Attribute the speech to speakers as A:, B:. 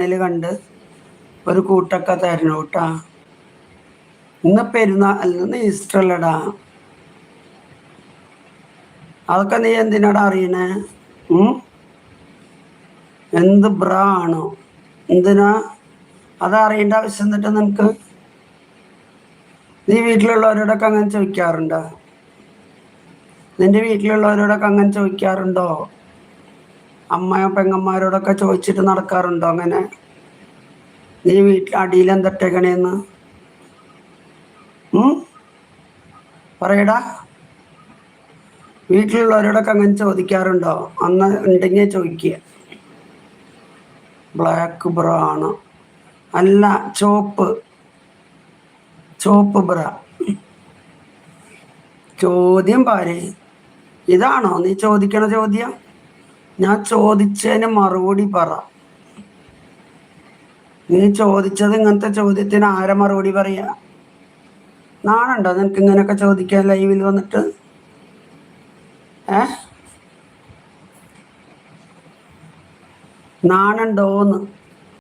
A: കണ്ട് ഒരു കൂട്ടൊക്കെ തരണം കേട്ടാ. ഇന്ന് പെരുന്നാൾ, ഇന്ന് ഈസ്റ്റർ അല്ലടാ. അതൊക്കെ നീ എന്തിനാടാ അറിയണേ? എന്ത് ബ്രാ ആണോ? എന്തിനാ അതറിയേണ്ട ആവശ്യം? എന്നിട്ട് നിനക്ക് നീ വീട്ടിലുള്ളവരോടൊക്കെ അങ്ങനെ ചോദിക്കാറുണ്ടോ? നിന്റെ വീട്ടിലുള്ളവരോടൊക്കെ അങ്ങനെ ചോദിക്കാറുണ്ടോ? അമ്മയോ പെങ്ങന്മാരോടൊക്കെ ചോദിച്ചിട്ട് നടക്കാറുണ്ടോ അങ്ങനെ? നീ വീട്ടിൽ അടിയിൽ എന്തിട്ടേക്കണേന്ന് പറയടാ. വീട്ടിലുള്ളവരോടൊക്കെ അങ്ങനെ ചോദിക്കാറുണ്ടോ? അന്ന് ഉണ്ടെങ്കിൽ ചോദിക്കുക. ബ്ലാക്ക് ബ്ര ആണ്, അല്ല ചോപ്പ് ബ്ര. ചോദ്യം പാര്, ഇതാണോ നീ ചോദിക്കണ ചോദ്യം? ഞാൻ ചോദിച്ചതിന് മറുപടി പറ. നീ ചോദിച്ചത് ഇങ്ങനത്തെ ചോദ്യത്തിന് ആരെ മറുപടി പറയാ? നാണുണ്ടോ നിനക്ക് ഇങ്ങനെയൊക്കെ ചോദിക്കാൻ ലൈവിൽ വന്നിട്ട്? നാണുണ്ടോന്ന്?